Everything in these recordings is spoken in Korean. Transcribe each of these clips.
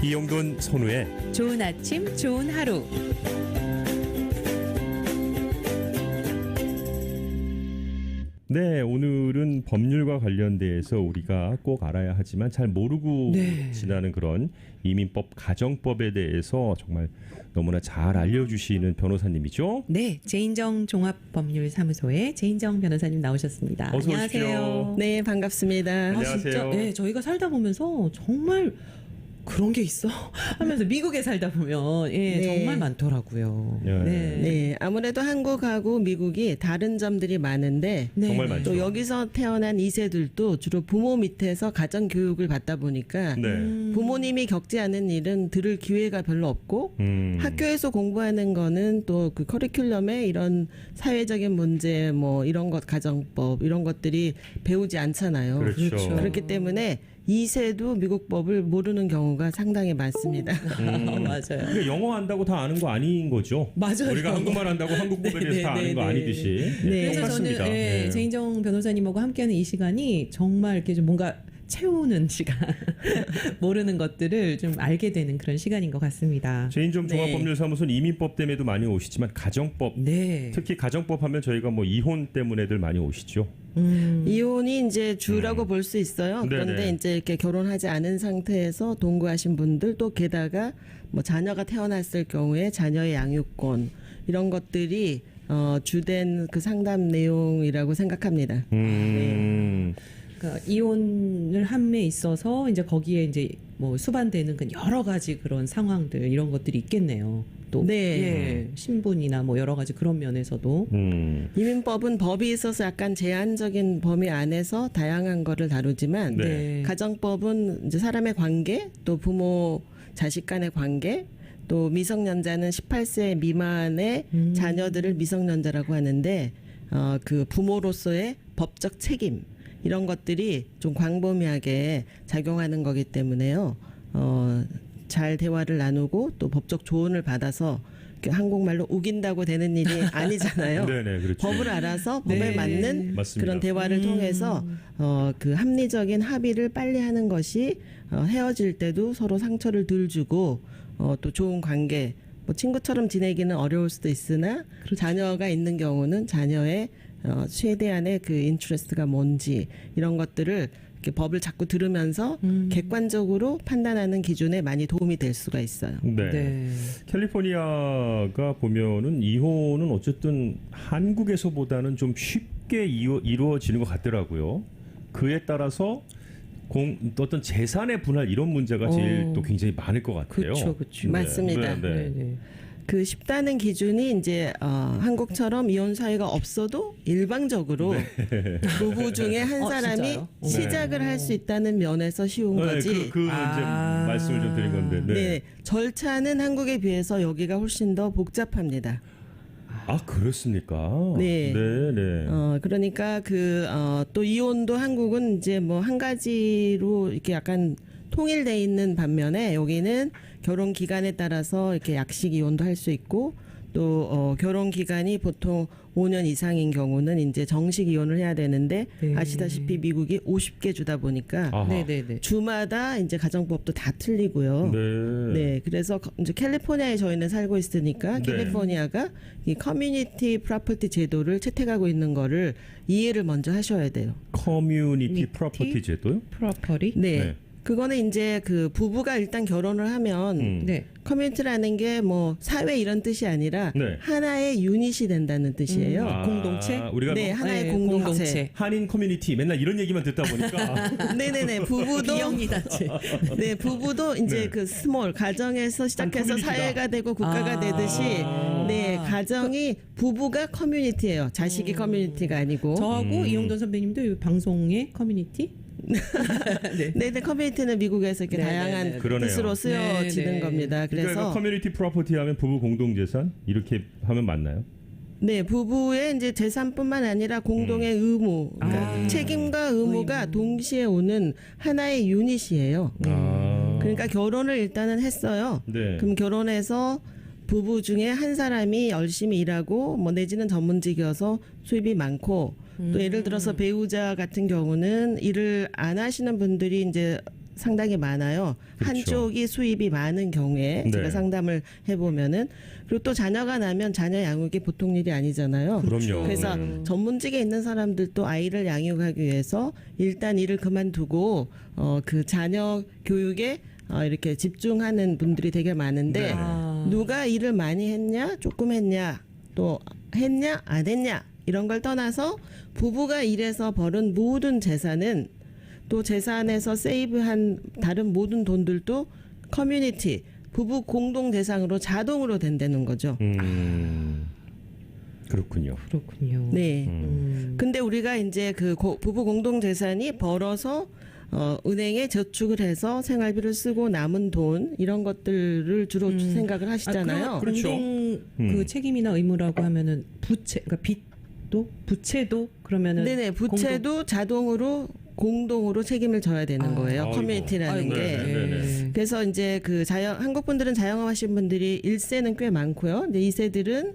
이용돈 선우의 좋은 아침, 좋은 하루. 네, 오늘은 법률과 관련돼서 우리가 꼭 알아야 하지만 잘 모르고 네. 지나는 그런 이민법, 가정법에 대해서 정말 너무나 잘 알려주시는 변호사님이죠. 네, 제인정 종합법률사무소의 제인정 변호사님 나오셨습니다. 어서 안녕하세요. 오십시오. 네, 반갑습니다. 안녕하세요. 진짜, 네, 저희가 살다 보면서 정말 그런 게 있어 하면서 미국에 살다 보면 예, 네. 정말 많더라고요. 네. 네, 아무래도 한국하고 미국이 다른 점들이 많은데 네. 정말 많죠. 또 여기서 태어난 2세들도 주로 부모 밑에서 가정 교육을 받다 보니까 네. 부모님이 겪지 않은 일은 들을 기회가 별로 없고 학교에서 공부하는 거는 또 그 커리큘럼에 이런 사회적인 문제 뭐 이런 것 가정법 이런 것들이 배우지 않잖아요. 그렇죠. 그렇기 때문에 2세도 미국 법을 모르는 경우가 상당히 많습니다. 맞아요. 그러니까 영어 한다고 다 아는 거 아닌 거죠. 맞아요. 우리가 한국말 한다고 한국법에 대해서 다 아는 거 아니듯이. 네. 그래서 똑같습니다. 저는 예, 네. 제인정 변호사님하고 함께하는 이 시간이 정말 이렇게 좀 뭔가 채우는 시간, 모르는 것들을 좀 알게 되는 그런 시간인 것 같습니다. 제인정 네. 종합법률사무소는 이민법 때문에도 많이 오시지만 가정법, 네. 특히 가정법 하면 저희가 뭐 이혼 때문에들 많이 오시죠. 이혼이 이제 주라고 볼 수 있어요. 그런데 네네. 이제 이렇게 결혼하지 않은 상태에서 동거하신 분들 또 게다가 뭐 자녀가 태어났을 경우에 자녀의 양육권 이런 것들이 주된 그 상담 내용이라고 생각합니다. 그러니까 이혼을 함에 있어서 이제 거기에 이제 뭐 수반되는 그 여러 가지 그런 상황들 이런 것들이 있겠네요. 또 네. 예, 신분이나 뭐 여러 가지 그런 면에서도 이민법은 법이 있어서 약간 제한적인 범위 안에서 다양한 거를 다루지만 네. 가정법은 이제 사람의 관계 또 부모 자식 간의 관계 또 미성년자는 18세 미만의 자녀들을 미성년자라고 하는데 그 부모로서의 법적 책임 이런 것들이 좀 광범위하게 작용하는 거기 때문에요. 잘 대화를 나누고 또 법적 조언을 받아서 이렇게 한국말로 우긴다고 되는 일이 아니잖아요. 네네, 그렇죠. 법을 알아서 법에 네. 맞는 맞습니다. 그런 대화를 통해서 그 합리적인 합의를 빨리 하는 것이 헤어질 때도 서로 상처를 덜 주고 또 좋은 관계 뭐 친구처럼 지내기는 어려울 수도 있으나 자녀가 있는 경우는 자녀의 최대한의 그 인트레스트가 뭔지 이런 것들을 이렇게 법을 자꾸 들으면서 객관적으로 판단하는 기준에 많이 도움이 될 수가 있어요. 네. 네. 캘리포니아가 보면은 이혼은 어쨌든 한국에서보다는 좀 쉽게 이루어지는 것 같더라고요. 그에 따라서 어떤 재산의 분할 이런 문제가 제일 또 굉장히 많을 것 같아요. 그렇죠, 그렇죠. 맞습니다. 네. 네. 그 쉽다는 기준이 이제 한국처럼 이혼 사유가 없어도 일방적으로 부부 중에 한 사람이 진짜요? 시작을 할 수 있다는 면에서 쉬운 네, 거지. 이제 말씀을 좀 드린 건데. 네. 네, 절차는 한국에 비해서 여기가 훨씬 더 복잡합니다. 아, 그렇습니까? 네. 네. 그러니까 또 이혼도 한국은 이제 뭐 한 가지로 이렇게 약간 통일돼 있는 반면에 여기는 결혼 기간에 따라서 이렇게 약식 이혼도 할 수 있고 또 결혼 기간이 보통 5년 이상인 경우는 이제 정식 이혼을 해야 되는데 네. 아시다시피 미국이 50개 주다 보니까 아하. 네네네. 주마다 이제 가정법도 다 틀리고요. 네, 그래서 이제 캘리포니아에 저희는 살고 있으니까 네. 캘리포니아가 이 커뮤니티 프로퍼티 제도를 채택하고 있는 거를 이해를 먼저 하셔야 돼요. 커뮤니티 프로퍼티 제도요? 프로퍼리. 네. 네. 그거는 이제 그 부부가 일단 결혼을 하면 네. 커뮤니티라는 게 뭐 사회 이런 뜻이 아니라 네. 하나의 유닛이 된다는 뜻이에요. 공동체? 우리가 네, 뭐 하나의 공동체. 한인 커뮤니티 맨날 이런 얘기만 듣다 보니까 네네네. 부부도 비영리 단체. 네, 부부도 이제 네. 그 스몰 가정에서 시작해서 커뮤니티다. 사회가 되고 국가가 되듯이 네, 가정이 부부가 커뮤니티예요. 자식이 커뮤니티가 아니고. 저하고 이용돈 선배님도 이 방송의 커뮤니티. 네, 커뮤니티는 미국에서 이렇게 네, 다양한 네, 네. 그러네요. 뜻으로 쓰여지는 네, 네. 겁니다. 그러니까 그래서 커뮤니티 프로퍼티 하면 부부 공동재산 이렇게 하면 맞나요? 네, 부부의 이제 재산뿐만 아니라 공동의 의무, 그러니까 책임과 의무가 동시에 오는 하나의 유닛이에요. 그러니까 결혼을 일단은 했어요. 네. 그럼 결혼해서 부부 중에 한 사람이 열심히 일하고 뭐 내지는 전문직이어서 수입이 많고 또 예를 들어서 배우자 같은 경우는 일을 안 하시는 분들이 이제 상당히 많아요. 그렇죠. 한쪽이 수입이 많은 경우에 네. 제가 상담을 해보면은 그리고 또 자녀가 나면 자녀 양육이 보통 일이 아니잖아요. 그럼요. 그래서 네. 전문직에 있는 사람들도 아이를 양육하기 위해서 일단 일을 그만두고 그 자녀 교육에 이렇게 집중하는 분들이 되게 많은데 네. 누가 일을 많이 했냐, 조금 했냐, 또 했냐, 안 했냐 이런 걸 떠나서 부부가 일해서 벌은 모든 재산은 또 재산에서 세이브한 다른 모든 돈들도 커뮤니티 부부 공동 재산으로 자동으로 된다는 거죠. 그렇군요. 그렇군요. 네. 음. 근데 우리가 이제 그 부부 공동 재산이 벌어서 은행에 저축을 해서 생활비를 쓰고 남은 돈 이런 것들을 주로 생각을 하시잖아요. 그렇죠. 공동 그 책임이나 의무라고 하면은 부채, 그러니까 빚도 부채도 그러면은 네네 부채도 자동으로 공동으로 책임을 져야 되는 거예요. 아이고. 커뮤니티라는 아이고, 게. 네. 그래서 이제 그 한국 분들은 자영업하신 분들이 1세는 꽤 많고요. 근데 2세들은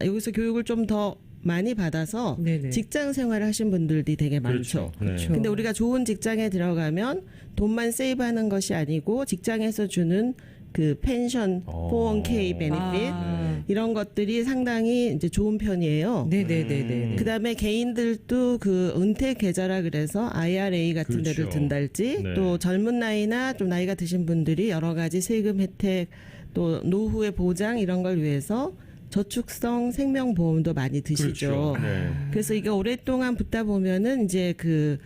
여기서 교육을 좀 더 많이 받아서 네네. 직장 생활을 하신 분들이 되게 많죠. 그렇죠. 네. 그렇죠. 근데 우리가 좋은 직장에 들어가면 돈만 세이브하는 것이 아니고 직장에서 주는 그 펜션, 401k 베니핏 이런 것들이 상당히 이제 좋은 편이에요. 네네네네. 그다음에 개인들도 그 은퇴 계좌라 그래서 IRA 같은 그렇죠. 데를 든달지 네. 또 젊은 나이나 좀 나이가 드신 분들이 여러 가지 세금 혜택 또 노후의 보장 이런 걸 위해서 저축성 생명보험도 많이 드시죠. 그렇죠. 네. 그래서 이게 오랫동안 붙다 보면은 이제 그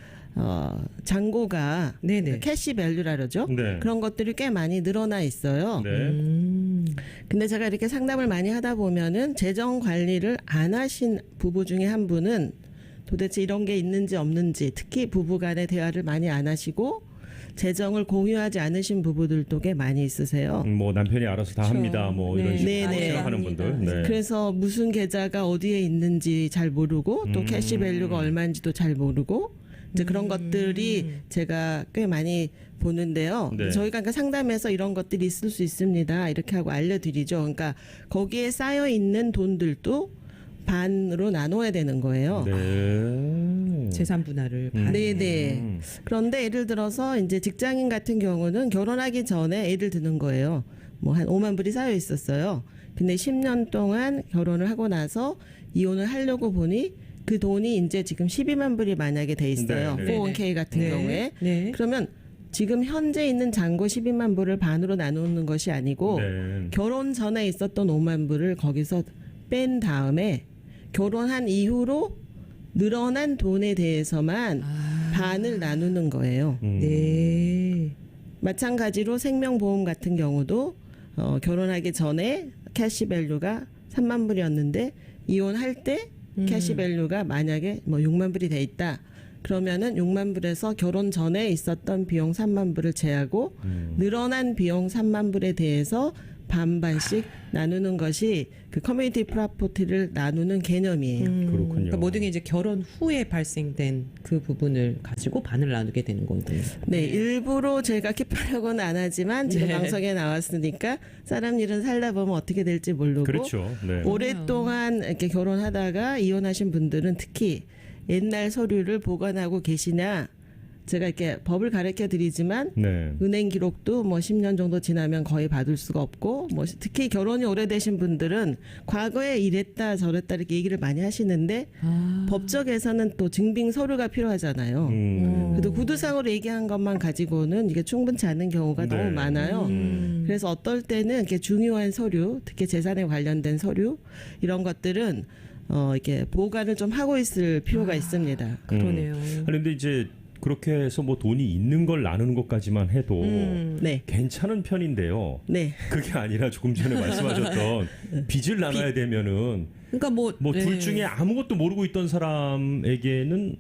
잔고가 네네. 캐시밸류라 그러죠. 네. 그런 것들이 꽤 많이 늘어나 있어요. 네. 근데 제가 이렇게 상담을 많이 하다 보면은 재정 관리를 안 하신 부부 중에 한 분은 도대체 이런 게 있는지 없는지 특히 부부 간의 대화를 많이 안 하시고 재정을 공유하지 않으신 부부들도 꽤 많이 있으세요. 뭐 남편이 알아서 다 그렇죠. 합니다. 뭐 네. 이런 식으로 네, 네. 생각하는 분들. 네. 그래서 무슨 계좌가 어디에 있는지 잘 모르고 또 캐시밸류가 얼마인지도 잘 모르고 이제 그런 것들이 제가 꽤 많이 보는데요. 네. 저희가 그러니까 상담에서 이런 것들이 있을 수 있습니다. 이렇게 하고 알려드리죠. 그러니까 거기에 쌓여 있는 돈들도 반으로 나눠야 되는 거예요. 네. 재산 분할을 네네. 그런데 예를 들어서 이제 직장인 같은 경우는 결혼하기 전에 예를 드는 거예요. 뭐 한 5만 불이 쌓여 있었어요. 근데 10년 동안 결혼을 하고 나서 이혼을 하려고 보니 그 돈이 이제 지금 12만 불이 만약에 돼 있어요. 네, 네. 401k 같은 네. 경우에. 네. 그러면 지금 현재 있는 잔고 12만 불을 반으로 나누는 것이 아니고 네. 결혼 전에 있었던 5만 불을 거기서 뺀 다음에 결혼한 이후로 늘어난 돈에 대해서만 반을 나누는 거예요. 네. 마찬가지로 생명보험 같은 경우도 결혼하기 전에 캐시밸류가 3만 불이었는데 이혼할 때 캐시밸류가 만약에 뭐 6만 불이 돼 있다. 그러면은 6만 불에서 결혼 전에 있었던 비용 3만 불을 제하고 늘어난 비용 3만 불에 대해서 반반씩 나누는 것이 그 커뮤니티 프로퍼티를 나누는 개념이에요. 그렇군요. 그러니까 모든 게 이제 결혼 후에 발생된 그 부분을 가지고 반을 나누게 되는 거군요. 네, 일부러 제가 킵하려고는 안 하지만 지금 네. 방송에 나왔으니까 사람 일은 살다 보면 어떻게 될지 모르고 그렇죠. 네. 오랫동안 이렇게 결혼하다가 이혼하신 분들은 특히 옛날 서류를 보관하고 계시냐 제가 이렇게 법을 가르쳐 드리지만 네. 은행 기록도 뭐 10년 정도 지나면 거의 받을 수가 없고 뭐 특히 결혼이 오래되신 분들은 과거에 이랬다 저랬다 이렇게 얘기를 많이 하시는데 법적에서는 또 증빙 서류가 필요하잖아요. 그래도 구두상으로 얘기한 것만 가지고는 이게 충분치 않은 경우가 네. 너무 많아요. 그래서 어떨 때는 이렇게 중요한 서류, 특히 재산에 관련된 서류 이런 것들은 이렇게 보관을 좀 하고 있을 필요가 있습니다. 그러네요. 그런데 이제 그렇게 해서 뭐 돈이 있는 걸 나누는 것까지만 해도 네, 괜찮은 편인데요. 네. 그게 아니라 조금 전에 말씀하셨던 빚을 나눠야 되면은 그러니까 뭐 둘 네. 중에 아무것도 모르고 있던 사람에게는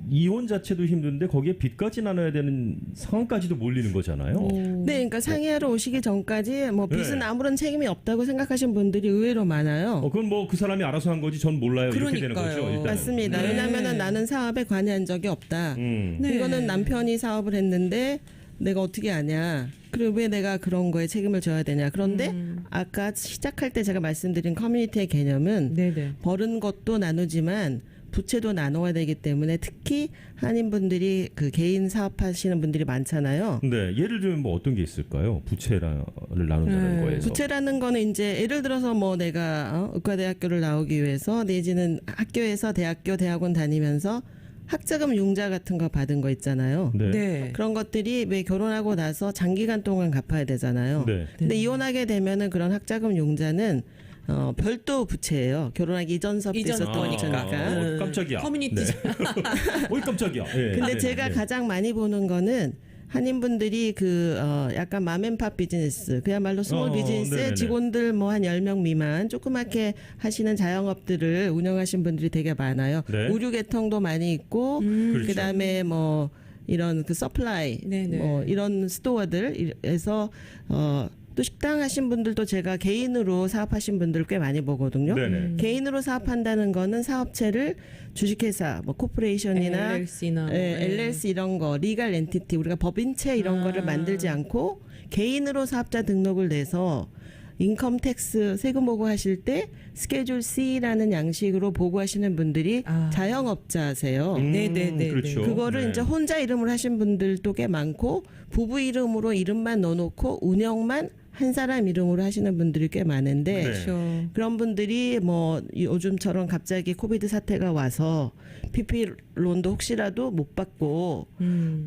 이혼 자체도 힘든데 거기에 빚까지 나눠야 되는 상황까지도 몰리는 거잖아요. 네, 그러니까 상의하러 오시기 전까지 뭐 빚은 네. 아무런 책임이 없다고 생각하신 분들이 의외로 많아요. 그건 뭐 그 사람이 알아서 한 거지 전 몰라요. 이렇게 되는 그러니까요. 거죠. 일단은. 맞습니다. 네. 왜냐하면은 나는 사업에 관여한 적이 없다. 네. 이거는 남편이 사업을 했는데 내가 어떻게 아냐. 그리고 왜 내가 그런 거에 책임을 져야 되냐. 그런데 아까 시작할 때 제가 말씀드린 커뮤니티의 개념은 네네. 벌은 것도 나누지만 부채도 나눠야 되기 때문에 특히 한인분들이 그 개인 사업하시는 분들이 많잖아요. 네, 예를 들면 뭐 어떤 게 있을까요? 부채를 나눈다는 거에서. 부채라는 거는 이제 예를 들어서 뭐 내가 의과대학교를 나오기 위해서 내지는 학교에서 대학원 다니면서 학자금 융자 같은 거 받은 거 있잖아요. 네. 네. 그런 것들이 왜 결혼하고 나서 장기간 동안 갚아야 되잖아요. 네. 근데 이혼하게 되면은 그런 학자금 융자는 별도 부채예요. 결혼하기 이전서부터 이전 있었던 거니까. 거니까. 깜짝이야. 커뮤니티 네. 어이 깜짝이야. 네, 근데 네, 제가 네. 가장 많이 보는 거는 한인분들이 약간 맘앤팝 비즈니스, 그야말로 스몰 비즈니스의 네네네. 직원들 뭐 한 10명 미만 조그맣게 하시는 자영업들을 운영하신 분들이 되게 많아요. 네. 의류 계통도 많이 있고 그렇죠. 그다음에 뭐 이런 그 서플라이 네네. 뭐 이런 스토어들에서 또 식당 하신 분들도 제가 개인으로 사업하신 분들 꽤 많이 보거든요. 네네. 개인으로 사업한다는 거는 사업체를 주식회사, 뭐 코퍼레이션이나 LLC나 LLC 이런 거, 리갈 엔티티 우리가 법인체 이런 거를 만들지 않고 개인으로 사업자 등록을 내서 인컴 텍스 세금 보고하실 때 스케줄 C라는 양식으로 보고하시는 분들이 자영업자세요. 네네네. 그렇죠. 그거를 네. 이제 혼자 이름을 하신 분들도 꽤 많고 부부 이름으로 이름만 넣어놓고 운영만 한 사람 이름으로 하시는 분들이 꽤 많은데 네. 그렇죠. 그런 분들이 뭐 요즘처럼 갑자기 코비드 사태가 와서 PPP 론도 혹시라도 못 받고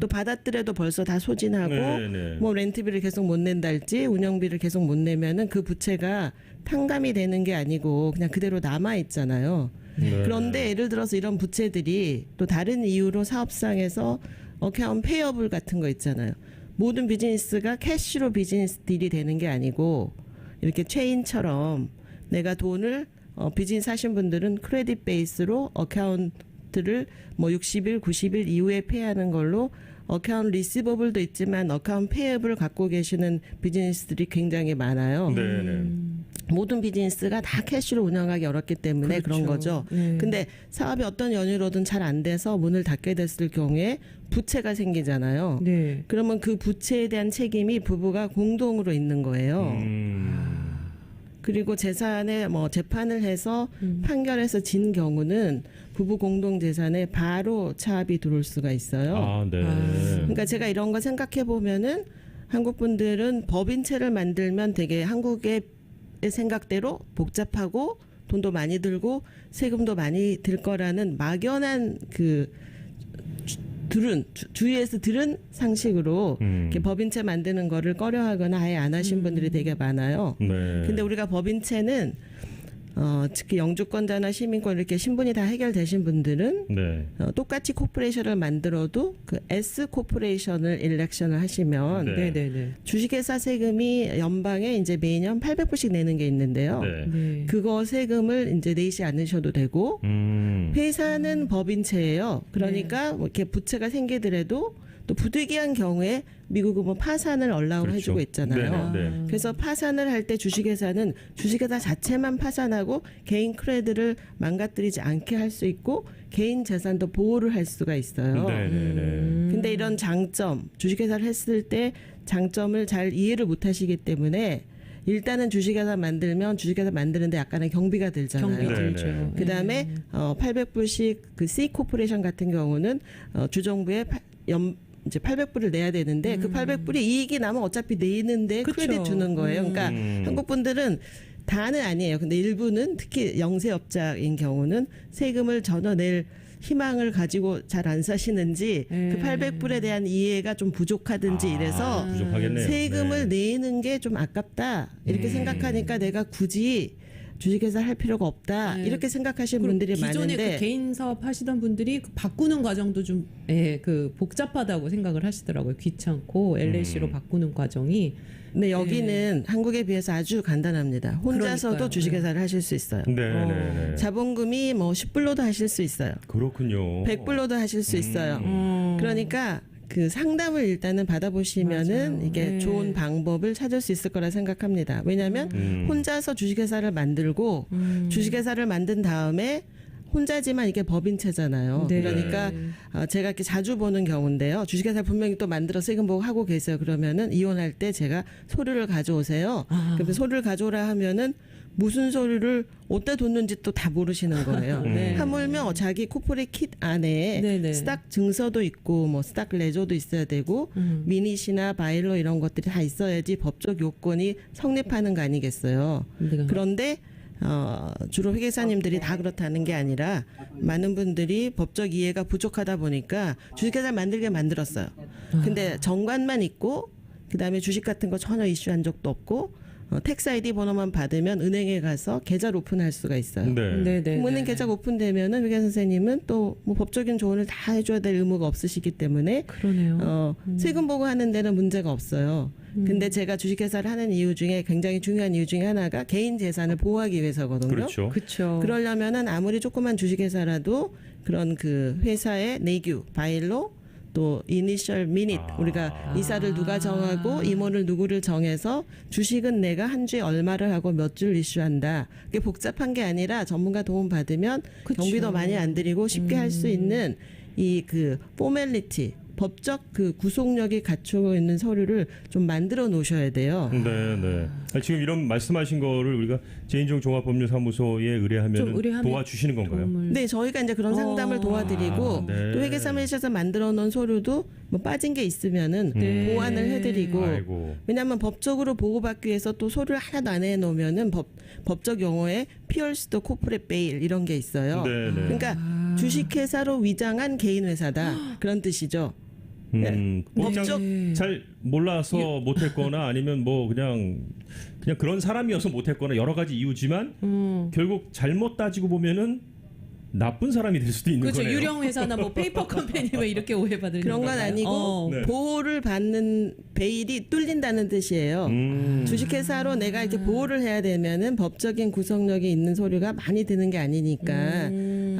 또 받았더라도 벌써 다 소진하고 네네. 뭐 렌트비를 계속 못 낸달지 운영비를 계속 못 내면은 그 부채가 탕감이 되는 게 아니고 그냥 그대로 남아 있잖아요. 네. 그런데 예를 들어서 이런 부채들이 또 다른 이유로 사업상에서 어카운트 페이어블 같은 거 있잖아요. 모든 비즈니스가 캐시로 비즈니스 딜이 되는 게 아니고 이렇게 체인처럼 내가 돈을 비즈니스 하신 분들은 크레딧 베이스로 어카운트를 뭐 60일, 90일 이후에 페이하는 걸로 어카운트 리시버블도 있지만 어카운트 페이어블을 갖고 계시는 비즈니스들이 굉장히 많아요. 네네. 모든 비즈니스가 다 캐시로 운영하기 어렵기 때문에 그런 거죠. 근데 사업이 어떤 연유로든 잘 안 돼서 문을 닫게 됐을 경우에 부채가 생기잖아요. 네. 그러면 그 부채에 대한 책임이 부부가 공동으로 있는 거예요. 그리고 재산에 뭐 재판을 해서 판결해서 진 경우는 부부 공동 재산에 바로 차압이 들어올 수가 있어요. 아, 네. 그러니까 제가 이런 거 생각해 보면은 한국 분들은 법인체를 만들면 되게 한국의 생각대로 복잡하고 돈도 많이 들고 세금도 많이 들 거라는 막연한 그 주위에서 들은 상식으로 이렇게 법인체 만드는 거를 꺼려하거나 아예 안 하신 분들이 되게 많아요. 네. 근데 우리가 법인체는 특히 영주권자나 시민권 이렇게 신분이 다 해결되신 분들은 네. 똑같이 코퍼레이션을 만들어도 그 S 코퍼레이션을 일렉션을 하시면 네. 네네네. 주식회사 세금이 연방에 이제 매년 800불씩 내는 게 있는데요. 네. 네. 그거 세금을 이제 내지 않으셔도 되고 회사는 법인체예요. 그러니까 뭐 이렇게 부채가 생기더라도 또 부득이한 경우에 미국은 뭐 파산을 얼라우를 그렇죠. 해주고 있잖아요. 네네. 네. 그래서 파산을 할 때 주식회사는 주식회사 자체만 파산하고 개인 크레드를 망가뜨리지 않게 할 수 있고 개인 재산도 보호를 할 수가 있어요. 네네네. 근데 이런 장점, 주식회사를 했을 때 장점을 잘 이해를 못 하시기 때문에 일단은 주식회사 만들면 주식회사 만드는데 약간의 경비가 들잖아요. 경비 네네. 들죠. 그다음에 800불씩 그 C 코퍼레이션 같은 경우는 주정부에 이제 800불을 내야 되는데 그 800불이 이익이 나면 어차피 내는데 그쵸. 크레딧 주는 거예요. 그러니까 한국 분들은 다는 아니에요. 근데 일부는 특히 영세업자인 경우는 세금을 전혀 낼 희망을 가지고 잘 안 사시는지 그 800불에 대한 이해가 좀 부족하든지 이래서 부족하겠네요. 세금을 네. 내는 게 좀 아깝다 이렇게 생각하니까 내가 굳이 주식회사 할 필요가 없다 네. 이렇게 생각하시는 그리고 분들이 기존에 많은데 그 개인 사업 하시던 분들이 그 바꾸는 과정도 좀 그 복잡하다고 생각을 하시더라고요. 귀찮고 LLC로 바꾸는 과정이. 근데 여기는 한국에 비해서 아주 간단합니다. 혼자서도 그러니까요. 주식회사를 하실 수 있어요. 네네네. 자본금이 뭐 10불로도 하실 수 있어요. 그렇군요. 100불로도 하실 수 있어요. 그러니까 그 상담을 일단은 받아보시면은 맞아요. 이게 네. 좋은 방법을 찾을 수 있을 거라 생각합니다. 왜냐하면 혼자서 주식회사를 만들고 주식회사를 만든 다음에 혼자지만 이게 법인체잖아요. 네. 그러니까 제가 이렇게 자주 보는 경우인데요. 주식회사 분명히 또 만들어 세금 보고 하고 계세요. 그러면은 이혼할 때 제가 서류를 가져오세요. 그래서 서류를 가져오라 하면은 무슨 서류를 어디다 뒀는지 또 다 모르시는 거예요. 네. 하물며 자기 코퍼레이트 킷 안에 네네. 스탁 증서도 있고 뭐 스탁 레저도 있어야 되고 미닛이나 바일로 이런 것들이 다 있어야지 법적 요건이 성립하는 거 아니겠어요. 네. 그런데 주로 회계사님들이 다 그렇다는 게 아니라 많은 분들이 법적 이해가 부족하다 보니까 주식계좌 만들게 만들었어요. 근데 정관만 있고 그다음에 주식 같은 거 전혀 이슈한 적도 없고 텍스 아이디 번호만 받으면 은행에 가서 계좌를 오픈할 수가 있어요. 네. 네. 은행 계좌가 오픈되면은 회계 선생님은 또 뭐 법적인 조언을 다 해줘야 될 의무가 없으시기 때문에 그러네요. 세금 보고하는 데는 문제가 없어요. 근데 제가 주식회사를 하는 이유 중에 굉장히 중요한 이유 중에 하나가 개인 재산을 보호하기 위해서거든요. 그렇죠. 그렇죠. 그러려면은 아무리 조그만 주식회사라도 그런 그 회사의 내규, 바일로 또 이니셜 미닛 우리가 이사를 누가 정하고 임원을 누구를 정해서 주식은 내가 한 주에 얼마를 하고 몇 줄 이슈한다. 그게 복잡한 게 아니라 전문가 도움 받으면 그쵸. 경비도 많이 안 들이고 쉽게 할 수 있는 이 그 포멀리티 법적 그 구속력이 갖추고 있는 서류를 좀 만들어 놓으셔야 돼요. 네. 아니, 지금 이런 말씀하신 거를 우리가 제인종 종합법률사무소에 의뢰하면 도와주시는 건가요? 네, 저희가 이제 그런 상담을 도와드리고 네. 또 회계사무실에서 만들어 놓은 서류도 뭐 빠진 게 있으면은 네. 보완을 해드리고 아이고. 왜냐하면 법적으로 보호받기 위해서 또 서류를 하나도 안 해놓으면은 법적 용어에 피어스드 코프레 베일 이런 게 있어요. 네. 그러니까 주식회사로 위장한 개인회사다 그런 뜻이죠. 법적 잘 몰라서 못했거나 아니면 뭐 그냥 그런 사람이어서 못했거나 여러 가지 이유지만 결국 잘못 따지고 보면은 나쁜 사람이 될 수도 있는 그렇죠. 거네요. 유령 회사나 뭐 페이퍼 컴퍼니 왜 이렇게 오해받는 그런 건 아니고 네. 보호를 받는 베일이 뚫린다는 뜻이에요. 주식회사로 내가 이렇게 보호를 해야 되면은 법적인 구속력이 있는 서류가 많이 드는 게 아니니까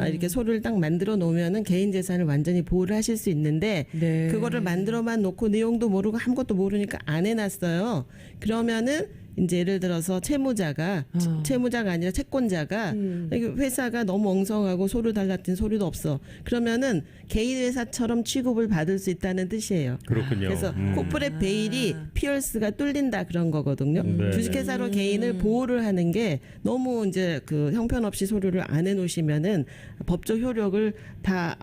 이렇게 서류를 딱 만들어 놓으면은 개인 재산을 완전히 보호를 하실 수 있는데 네. 그거를 만들어만 놓고 내용도 모르고 아무것도 모르니까 안 해놨어요. 그러면은 이제 예를 들어서 채무자가 아니라 채권자가 회사가 너무 엉성하고 서류 달라진 서류도 없어. 그러면은 개인 회사처럼 취급을 받을 수 있다는 뜻이에요. 그렇군요. 그래서 코프레 베일이 피어스가 뚫린다 그런 거거든요. 네. 주식회사로 개인을 보호를 하는 게 너무 이제 그 형편없이 서류를 안 해놓으시면은 법적 효력을 다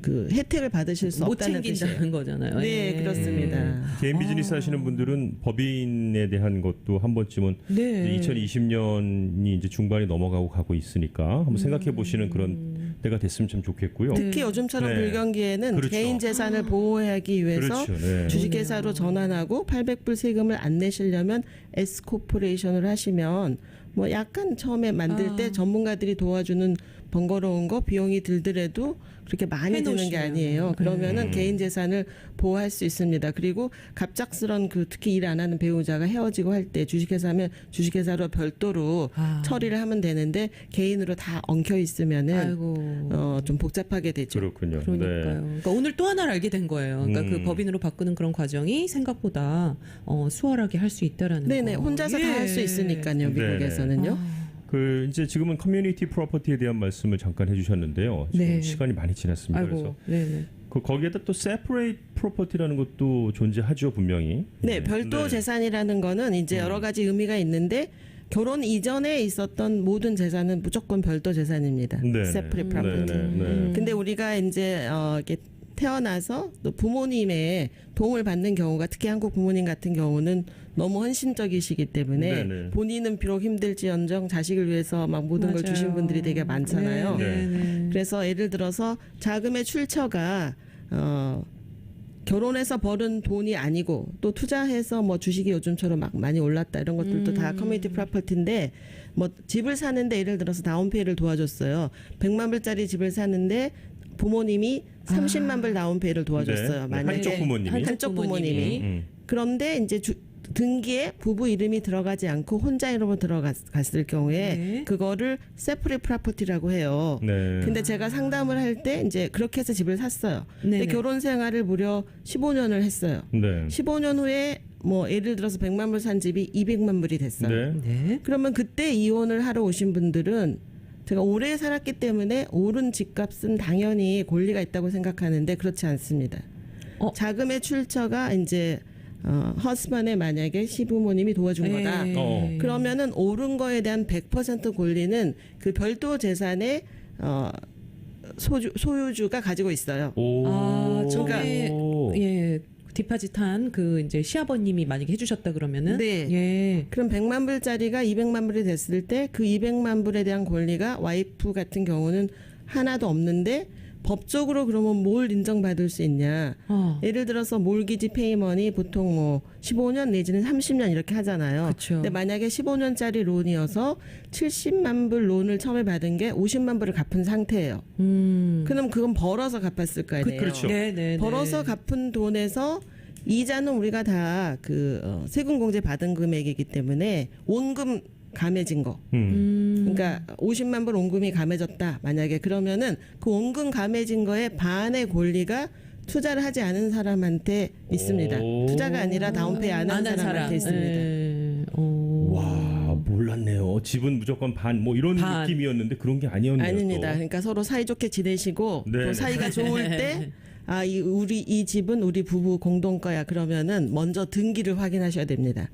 그 혜택을 받으실 수 못 없다는 챙긴다는 뜻이에요. 거잖아요. 네, 그렇습니다. 개인 비즈니스 하시는 분들은 법인에 대한 것도 한 번쯤은 네. 2020년이 이제 중반이 넘어가고 가고 있으니까 한번 생각해 보시는 그런 때가 됐으면 참 좋겠고요. 특히 요즘처럼 네. 불경기에는 그렇죠. 개인 재산을 보호하기 위해서 그렇죠. 네. 주식회사로 전환하고 800불 세금을 안 내시려면 S 코퍼레이션을 하시면 뭐 약간 처음에 만들 때 전문가들이 도와주는 번거로운 거 비용이 들더라도 그렇게 많이 드는 게 아니에요. 그러면은 개인 재산을 보호할 수 있습니다. 그리고 갑작스런 그 특히 일 안 하는 배우자가 헤어지고 할 때 주식회사면 주식회사로 별도로 처리를 하면 되는데 개인으로 다 엉켜 있으면은 아이고. 좀 복잡하게 되죠. 그렇군요. 그러니까요. 네. 그러니까 오늘 또 하나를 알게 된 거예요. 그러니까 그 법인으로 바꾸는 그런 과정이 생각보다 수월하게 할 수 있다라는 네네 거. 혼자서 다 할 수 있으니까요. 미국에서는요. 그 이제 지금은 커뮤니티 프로퍼티에 대한 말씀을 잠깐 해주셨는데요. 지금 네. 시간이 많이 지났습니다. 그래서 네네. 거기에다 또 separate property라는 것도 존재하죠 분명히. 네, 별도 재산이라는 거는 이제 여러 가지 의미가 있는데 결혼 이전에 있었던 모든 재산은 무조건 별도 재산입니다. 네. separate property. 근데 우리가 이제 이렇게 태어나서 또 부모님의 도움을 받는 경우가 특히 한국 부모님 같은 경우는 너무 헌신적이시기 때문에 네네. 본인은 비록 힘들지언정 자식을 위해서 막 모든 걸 맞아요. 주신 분들이 되게 많잖아요. 네. 그래서 예를 들어서 자금의 출처가 결혼해서 벌은 돈이 아니고 또 투자해서 뭐 주식이 요즘처럼 막 많이 올랐다 이런 것들도 다 커뮤니티 프로퍼티인데 뭐 집을 사는데 예를 들어서 다운페이를 도와줬어요. 100만 불짜리 집을 사는데 부모님이 30만 불 다운페이를 도와줬어요. 네. 만약에 한쪽 부모님이. 한쪽 부모님이. 그런데 이제 등기에 부부 이름이 들어가지 않고 혼자 이름으로 들어갔을 경우에 네. 그거를 separate property라고 해요. 네. 근데 제가 상담을 할 때 이제 그렇게 해서 집을 샀어요. 근데 네네. 결혼 생활을 무려 15년을 했어요. 네. 15년 후에 뭐 예를 들어서 100만 불 산 집이 200만 불이 됐어요. 네. 네. 그러면 그때 이혼을 하러 오신 분들은 제가 오래 살았기 때문에 오른 집값은 당연히 권리가 있다고 생각하는데 그렇지 않습니다. 자금의 출처가 이제 허스번에 만약에 시부모님이 도와준 거다. 그러면은 옳은 거에 대한 100% 권리는 그 별도 재산의 소유주가 가지고 있어요. 아, 처음에 오. 예. 디파짓한 그 이제 시아버님이 만약에 해주셨다 그러면은 네. 예. 그럼 100만 불짜리가 200만 불이 됐을 때 그 200만 불에 대한 권리가 와이프 같은 경우는 하나도 없는데 법적으로 그러면 뭘 인정받을 수 있냐? 예를 들어서 몰기지 페이먼이 보통 뭐 15년 내지는 30년 이렇게 하잖아요. 그쵸. 근데 만약에 15년짜리 론이어서 70만 불 론을 처음에 받은 게 50만 불을 갚은 상태예요. 그럼 그건 벌어서 갚았을 거 아니에요. 그렇죠. 네. 벌어서 갚은 돈에서 이자는 우리가 다 그 세금 공제 받은 금액이기 때문에 원금 감해진 거. 그러니까 50만 불 원금이 감해졌다. 만약에 그러면은 그 원금 감해진 거에 반의 권리가 투자를 하지 않은 사람한테 있습니다. 오. 투자가 아니라 다운페이 안 한 사람한테 있습니다. 예. 와, 몰랐네요. 집은 무조건 반 뭐 이런 반. 느낌이었는데 그런 게 아니었네요. 아닙니다. 또. 그러니까 서로 사이좋게 지내시고 네. 또 사이가 좋을 때 이 집은 우리 부부 공동 거야. 그러면은 먼저 등기를 확인하셔야 됩니다.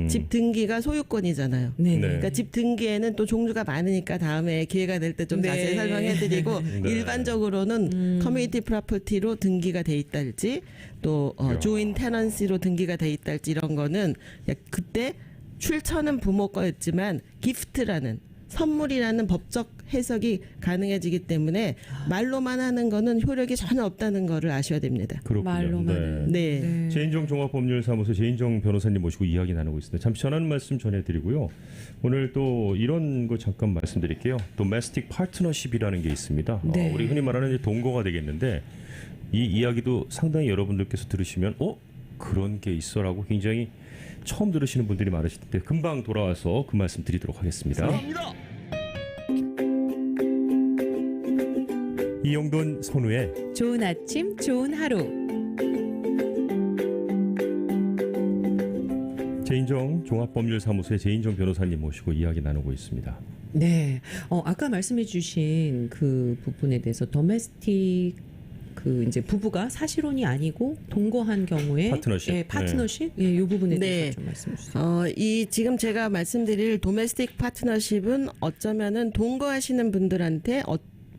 집 등기가 소유권이잖아요. 네. 그러니까 집 등기에는 또 종류가 많으니까 다음에 기회가 될 때 좀 네. 자세히 설명해드리고 네. 일반적으로는 커뮤니티 프로퍼티로 등기가 돼 있달지 또 조인 테넌시로 등기가 돼 있달지 이런 거는 그때 출처는 부모 거였지만 기프트라는 선물이라는 법적 해석이 가능해지기 때문에 말로만 하는 거는 효력이 전혀 없다는 거를 아셔야 됩니다. 그렇군요. 말로만. 네. 네. 제인정 종합법률사무소 제인정 변호사님 모시고 이야기 나누고 있습니다. 잠시 전하는 말씀 전해드리고요. 오늘 또 이런 거 잠깐 말씀드릴게요. 도메스틱 파트너십이라는 게 있습니다. 네. 우리 흔히 말하는 이제 동거가 되겠는데 이 이야기도 상당히 여러분들께서 들으시면 그런 게 있어라고 굉장히 처음 들으시는 분들이 많으실 텐데 금방 돌아와서 그 말씀 드리도록 하겠습니다. 이용돈 선우의 좋은 아침, 좋은 하루. 제인정 종합법률사무소의 제인정 변호사님 모시고 이야기 나누고 있습니다. 네. 아까 말씀해주신 그 부분에 대해서 도메스틱 그 이제 부부가 사실혼이 아니고 동거한 경우에 파트너십. 예, 파트너십 예, 이 부분에 대해서 네. 좀 말씀해 주세요. 이 지금 제가 말씀드릴 도메스틱 파트너십은 어쩌면은 동거하시는 분들한테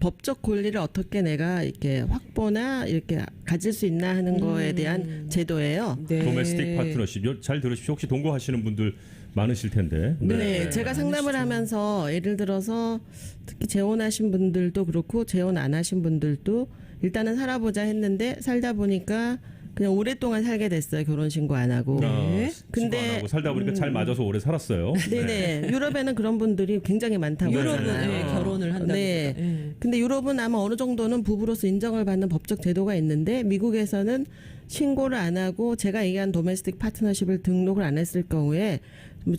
법적 권리를 어떻게 내가 이렇게 확보나 이렇게 가질 수 있나 하는 거에 대한 제도예요. 네. 도메스틱 파트너십 잘 들으십시오. 혹시 동거하시는 분들 많으실 텐데. 네, 제가 상담을 하면서 예를 들어서 특히 재혼하신 분들도 그렇고 재혼 안 하신 분들도 일단은 살아보자 했는데 살다 보니까 그냥 오랫동안 살게 됐어요. 결혼 신고 안 하고. 네. 근데 안 하고 살다 보니까 잘 맞아서 오래 살았어요. 네네. 유럽에는 그런 분들이 굉장히 많다고 유럽은 하잖아요. 예, 결혼을 한다. 네. 예. 근데 유럽은 아마 어느 정도는 부부로서 인정을 받는 법적 제도가 있는데 미국에서는 신고를 안 하고 제가 얘기한 도메스틱 파트너십을 등록을 안 했을 경우에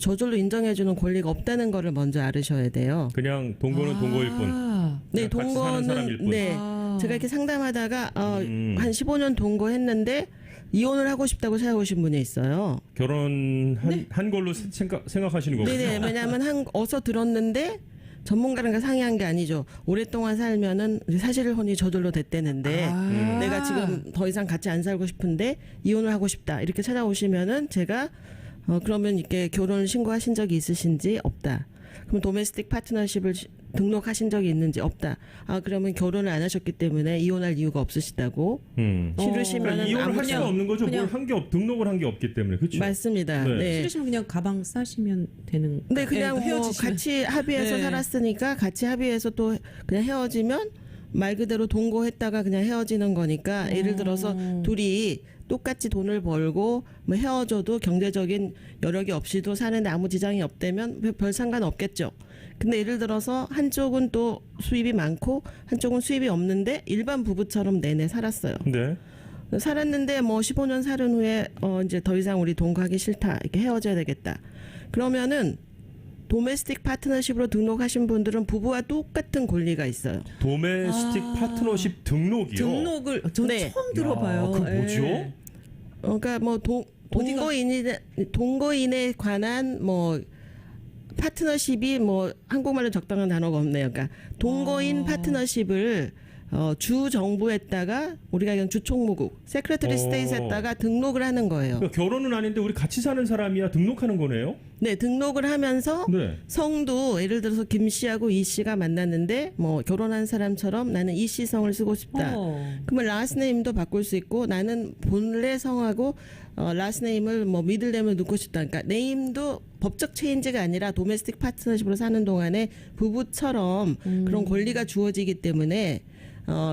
저절로 인정해주는 권리가 없다는 거를 먼저 알으셔야 돼요. 그냥 동거는 동거일 뿐. 네, 같이 사는 사람일 뿐. 네. 제가 이렇게 상담하다가 한 15년 동거했는데 이혼을 하고 싶다고 찾아오신 분이 있어요. 결혼한 걸로 생각하시는 거군요. 네네. 왜냐하면 어서 들었는데 전문가랑 상의한 게 아니죠. 오랫동안 살면은 사실혼이 저절로 됐대는데 내가 지금 더 이상 같이 안 살고 싶은데 이혼을 하고 싶다 이렇게 찾아오시면은 제가 그러면 이렇게 결혼을 신고하신 적이 있으신지 없다. 그럼 도메스틱 파트너십을 등록하신 적이 있는지 없다. 그러면 결혼을 안 하셨기 때문에 이혼할 이유가 없으시다고. 싫으시면은 그러니까 이혼을 할 수가 없는 거죠. 그냥- 등록을 한 게 없기 때문에. 그렇죠. 맞습니다. 네. 네. 싫으시면 그냥 가방 싸시면 되는. 네, 그냥 뭐 헤어지시면. 같이 합의해서 네. 살았으니까 같이 합의해서 또 그냥 헤어지면 말 그대로 동거했다가 그냥 헤어지는 거니까 예를 들어서 둘이 똑같이 돈을 벌고 뭐 헤어져도 경제적인 여력이 없이도 사는데 아무 지장이 없다면 별 상관 없겠죠. 근데 예를 들어서 한쪽은 또 수입이 많고 한쪽은 수입이 없는데 일반 부부처럼 내내 살았어요. 네. 살았는데 뭐 15년 살은 후에 이제 더 이상 우리 동거하기 싫다 이렇게 헤어져야 되겠다. 그러면은 도메스틱 파트너십으로 등록하신 분들은 부부와 똑같은 권리가 있어요. 도메스틱 파트너십 등록이요. 등록을 전 네. 처음 들어봐요. 그 뭐죠? 예. 그러니까 뭐 동거인에 관한 뭐 파트너십이 뭐 한국말로 적당한 단어가 없네요. 그러니까 동거인 파트너십을 주 정부에다가 우리가 이건 주총무국, 세크레터리 스테이트에다가 등록을 하는 거예요. 그러니까 결혼은 아닌데 우리 같이 사는 사람이야 등록하는 거네요. 네, 등록을 하면서 네. 성도 예를 들어서 김 씨하고 이 씨가 만났는데 뭐 결혼한 사람처럼 나는 이 씨 성을 쓰고 싶다. 그러면 라스트 네임도 바꿀 수 있고 나는 본래 성하고 라스트 네임을 뭐 미들네임을 넣고 싶다. 그러니까 네임도 법적 체인지가 아니라 도메스틱 파트너십으로 사는 동안에 부부처럼 그런 권리가 주어지기 때문에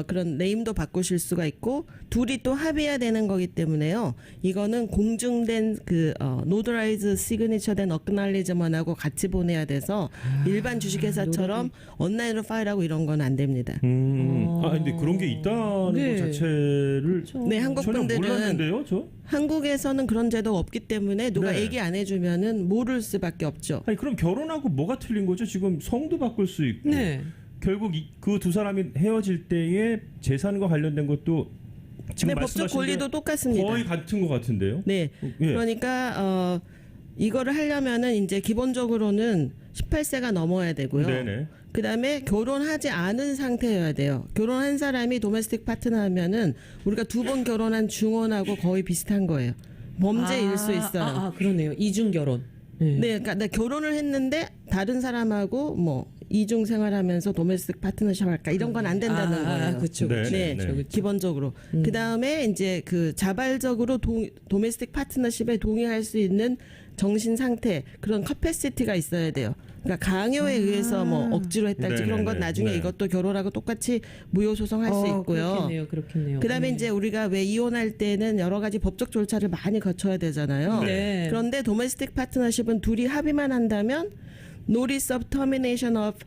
그런 네임도 바꾸실 수가 있고 둘이 또 합의해야 되는 거기 때문에요. 이거는 공증된 그 노드라이즈 시그니처된 어크날리즈먼하고 같이 보내야 돼서 일반 주식회사처럼 온라인으로 파일하고 이런 건 안 됩니다. 근데 그런 게 있다는 네. 것 자체를 네, 한국 전혀 분들은 몰랐는데요, 저. 한국에서는 그런 제도가 없기 때문에 누가 네. 얘기 안 해주면은 모를 수밖에 없죠. 아니 그럼 결혼하고 뭐가 틀린 거죠? 지금 성도 바꿀 수 있고 네. 결국 그 두 사람이 헤어질 때에 재산과 관련된 것도 지금 네, 법적 말씀하신 권리도 게 똑같습니다. 거의 같은 것 같은데요. 네, 예. 그러니까 이거를 하려면은 이제 기본적으로는 18세가 넘어야 되고요. 네네. 그다음에 결혼하지 않은 상태여야 돼요. 결혼한 사람이 도메스틱 파트너 하면은 우리가 2번 결혼한 중원하고 거의 비슷한 거예요. 범죄일 수 있어요. 그러네요. 이중 결혼. 네, 그러니까 나 결혼을 했는데 다른 사람하고 뭐 이중 생활하면서 도메스틱 파트너십 할까 이런 건 안 된다는 거예요. 그렇죠. 네, 네, 네. 기본적으로. 그 다음에 이제 그 자발적으로 도메스틱 파트너십에 동의할 수 있는 정신 상태 그런 커패시티가 있어야 돼요. 그러니까 강요에 의해서 뭐 억지로 했달지 그런 건 네네네. 나중에 네. 이것도 결혼하고 똑같이 무효 소송할 수 있고요. 그렇겠네요. 그다음에 이제 우리가 왜 이혼할 때는 여러 가지 법적 절차를 많이 거쳐야 되잖아요. 네. 그런데 도메스틱 파트너십은 둘이 합의만 한다면 Notice of Termination of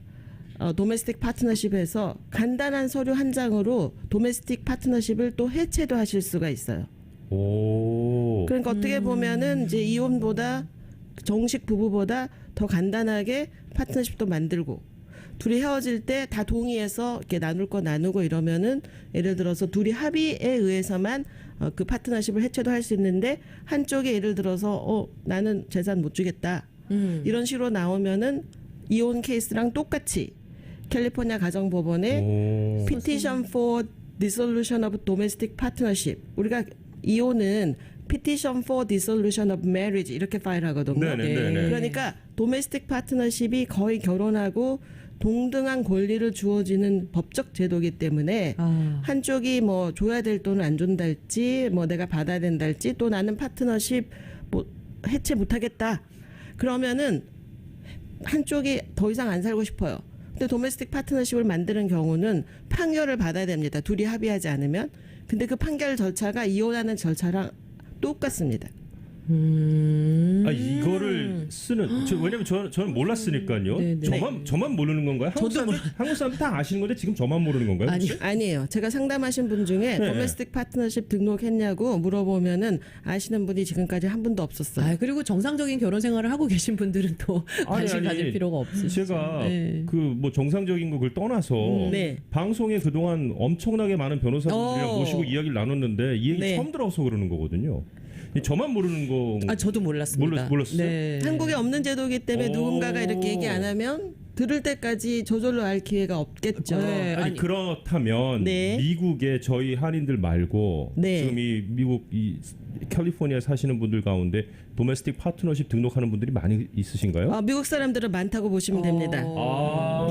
도메스틱 파트너십에서 간단한 서류 한 장으로 도메스틱 파트너십을 또 해체도 하실 수가 있어요. 오. 그러니까 어떻게 보면은 이제 이혼보다 정식 부부보다 더 간단하게 파트너십도 만들고 둘이 헤어질 때 다 동의해서 이렇게 나눌 거 나누고 이러면은 예를 들어서 둘이 합의에 의해서만 그 파트너십을 해체도 할 수 있는데 한쪽에 예를 들어서 나는 재산 못 주겠다 이런 식으로 나오면은 이혼 케이스랑 똑같이 캘리포니아 가정법원에 Petition for Dissolution of Domestic Partnership 우리가 이혼은 Petition for Dissolution of Marriage 이렇게 파일하거든요. 네네네. 그러니까 도메스틱 파트너십이 거의 결혼하고 동등한 권리를 주어지는 법적 제도이기 때문에 한쪽이 뭐 줘야 될 돈을 안 준다 할지 뭐 내가 받아야 된다 할지 또 나는 파트너십 뭐 해체 못 하겠다. 그러면은 한쪽이 더 이상 안 살고 싶어요. 근데 도메스틱 파트너십을 만드는 경우는 판결을 받아야 됩니다. 둘이 합의하지 않으면. 근데 그 판결 절차가 이혼하는 절차랑 똑같습니다. 이거를 쓰는 왜냐면 저는 몰랐으니까요. 네네. 저만 모르는 건가요? 한국 사람들 다 아시는 건데 지금 저만 모르는 건가요? 혹시? 아니에요. 제가 상담하신 분 중에 네. 도메스틱 파트너십 등록했냐고 물어보면은 아시는 분이 지금까지 한 분도 없었어요. 그리고 정상적인 결혼 생활을 하고 계신 분들은 또 관심 가질 필요가 없으시죠. 제가 네. 그 뭐 정상적인 걸 떠나서 네. 방송에 그동안 엄청나게 많은 변호사분들이랑 모시고 이야기를 나눴는데 이 얘기 네. 처음 들어서 그러는 거거든요. 저만 모르는 거. 저도 몰랐습니다. 몰랐어요? 네. 한국에 없는 제도이기 때문에 오. 누군가가 이렇게 얘기 안 하면 들을 때까지 저절로 알 기회가 없겠죠. 네. 아니, 그렇다면 네. 미국의 저희 한인들 말고 네. 지금 이 미국 이 캘리포니아 사시는 분들 가운데 도메스틱 파트너십 등록하는 분들이 많이 있으신가요? 미국 사람들은 많다고 보시면 됩니다.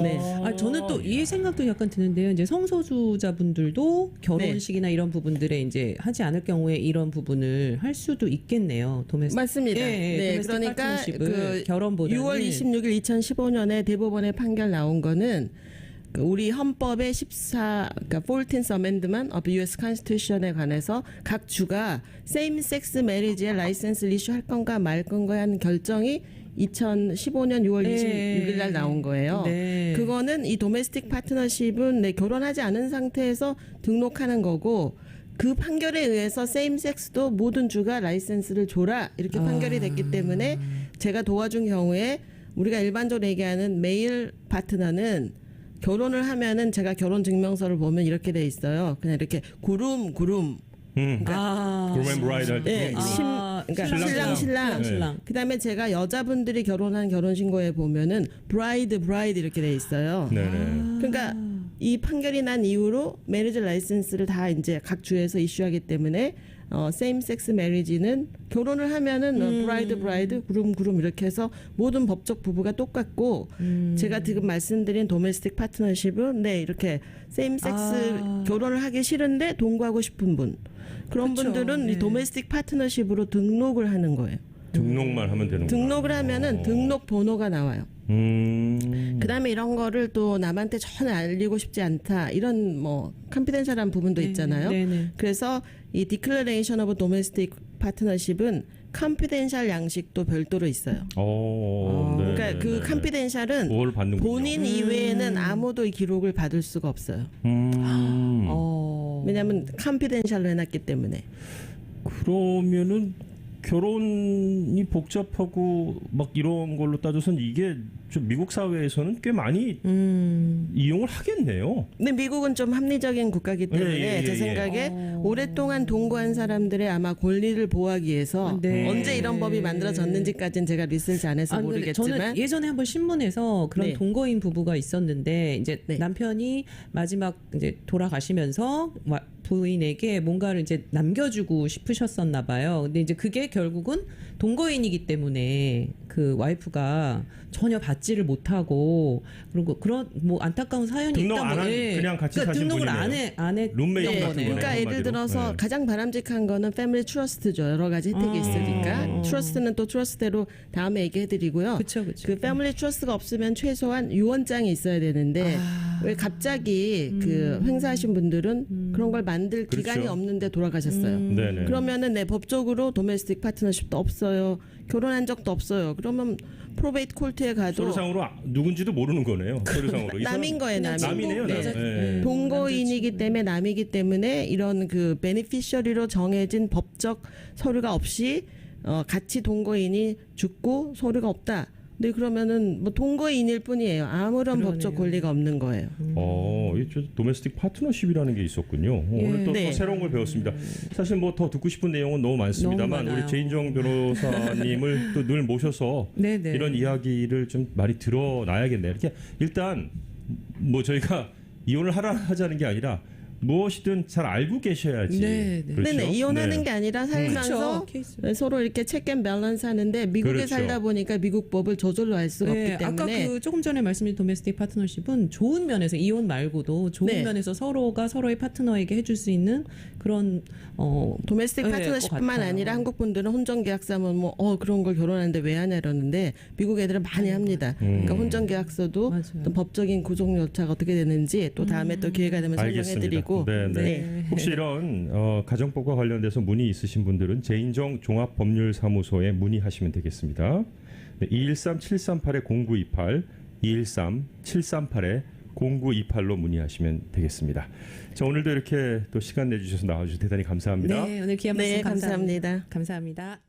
네. 저는 또 이 생각도 약간 드는데요. 이제 성소수자분들도 결혼식이나 이런 부분들에 이제 하지 않을 경우에 이런 부분을 할 수도 있겠네요. 도메스틱. 맞습니다. 네, 도메스틱 그러니까 파트너십을 결혼보다는 6월 26일 2015년에 대법원의 판결 나온 거는 그 우리 헌법의 14, 그러니까 14th Amendment of U.S. Constitution에 관해서 각 주가 same-sex marriage에 라이센스를 이슈할 건가 말 건가에 한 결정이 2015년 6월 26일 날 나온 거예요. 네. 그거는 이 도메스틱 파트너십은 결혼하지 않은 상태에서 등록하는 거고 그 판결에 의해서 세임섹스도 모든 주가 라이센스를 줘라 이렇게 판결이 됐기 때문에 제가 도와준 경우에 우리가 일반적으로 얘기하는 메일 파트너는 결혼을 하면은 제가 결혼 증명서를 보면 이렇게 돼 있어요. 그냥 이렇게 구름 그러면 브라이드 할 때. 그러니까 신랑. 그다음에 제가 여자분들이 결혼한 결혼신고에 보면은 브라이드 이렇게 돼 있어요. 네네. 그러니까 이 판결이 난 이후로 메리지 라이센스를 다 이제 각 주에서 이슈하기 때문에 세임 섹스 메리지는 결혼을 하면은 브라이드 그룹 이렇게 해서 모든 법적 부부가 똑같고 제가 지금 말씀드린 도메스틱 파트너십은 네 이렇게 세임 섹스 결혼을 하기 싫은데 동거하고 싶은 분 그런 그쵸, 분들은 네. 이 도메스틱 파트너십으로 등록을 하는 거예요. 등록만 하면 되는 거예요. 등록을 하면은 등록 번호가 나와요. 그다음에 이런 거를 또 남한테 전혀 알리고 싶지 않다 이런 뭐 컨피덴셜한 부분도 있잖아요. 네네. 그래서 이 디클레레이션 오브 도메스틱 파트너십은 컨피덴셜 양식도 별도로 있어요. 네, 그러니까 네, 그 네. 컨피덴셜은 그걸 받는군요. 본인 이외에는 아무도 이 기록을 받을 수가 없어요. 왜냐하면 컨피덴셜로 해놨기 때문에. 그러면은 결혼이 복잡하고 막 이런 걸로 따져서는 이게 좀 미국 사회에서는 꽤 많이 이용을 하겠네요. 근데 미국은 좀 합리적인 국가이기 때문에 제 생각에 오랫동안 동거한 사람들의 아마 권리를 보호하기 위해서 네. 언제 이런 법이 만들어졌는지까지는 제가 리서치 안 해서 근데 모르겠지만 저는 예전에 한번 신문에서 그런 네. 동거인 부부가 있었는데 이제 네. 남편이 마지막 이제 돌아가시면서 부인에게 뭔가를 이제 남겨주고 싶으셨었나 봐요. 근데 이제 그게 결국은 동거인이기 때문에 그 와이프가 전혀 받지를 못하고 그리고 그런 뭐 안타까운 사연이 등록 있다 안 한- 예. 그냥 같이 그러니까 사신 등록을 분이네요. 안 했던 룸메이트 네, 같은 거네요. 그러니까 거네요, 예를 한마디로. 들어서 네. 가장 바람직한 거는 패밀리 트러스트죠. 여러 가지 혜택이 있으니까 트러스트는 또 트러스트대로 다음에 얘기해드리고요. 그쵸. 그 패밀리 트러스트가 없으면 최소한 유언장이 있어야 되는데 왜 갑자기 그 행사하신 분들은 그런 걸 만들 그렇죠. 기간이 없는데 돌아가셨어요. 네네. 그러면은 네 법적으로 도메스틱 파트너십도 없어요. 결혼한 적도 없어요. 그러면 프로베이트 콜트에 가도 서류상으로 누군지도 모르는 거네요. 서류상으로. 이 남인 거예요, 그냥 남인. 남이네요. 친구, 남. 여자- 네. 동거인이기 때문에 남이기 때문에 이런 그 베네피셔리로 정해진 법적 서류가 없이 같이 동거인이 죽고 서류가 없다. 근데 그러면은 뭐 동거인일 뿐이에요. 아무런 그러네요. 법적 권리가 없는 거예요. 이게 도메스틱 파트너십이라는 게 있었군요. 오늘 또, 네. 또 새로운 걸 배웠습니다. 사실 뭐 더 듣고 싶은 내용은 너무 많습니다만 너무 많아요. 우리 최인정 변호사님을 또 늘 모셔서 네네. 이런 이야기를 좀 많이 들어놔야겠네요. 이렇게 일단 뭐 저희가 이혼을 하자는 게 아니라 무엇이든 잘 알고 계셔야지. 네, 네. 그렇죠? 네네 이혼하는 네. 게 아니라 살면서 그렇죠. 케이스. 서로 이렇게 체크앤 밸런스 하는데 미국에 그렇죠. 살다 보니까 미국 법을 저절로 알 수가 네, 없기 아까 때문에 그 조금 전에 말씀드린 도메스틱 파트너십은 좋은 면에서 이혼 말고도 좋은 네. 면에서 서로가 서로의 파트너에게 해줄 수 있는 그런 도메스틱 네, 파트너십뿐만 것 같아요. 아니라 한국 분들은 혼전 계약서면 뭐 그런 걸 결혼하는데 왜 하냐 이러는데 미국 애들은 많이 합니다. 그러니까 혼전 계약서도 맞아요. 또 법적인 구속 절차가 어떻게 되는지 또 다음에 또 기회가 되면 설명해드리고 네. 혹시 이런 가정법과 관련돼서 문의 있으신 분들은 제인정 종합법률사무소에 문의하시면 되겠습니다. 네, 213-738-0928, 213-738-0928로 문의하시면 되겠습니다. 자, 오늘도 이렇게 또 시간 내주셔서 나와주셔서 대단히 감사합니다. 네, 오늘 귀한 말씀 네, 감사합니다. 감사합니다.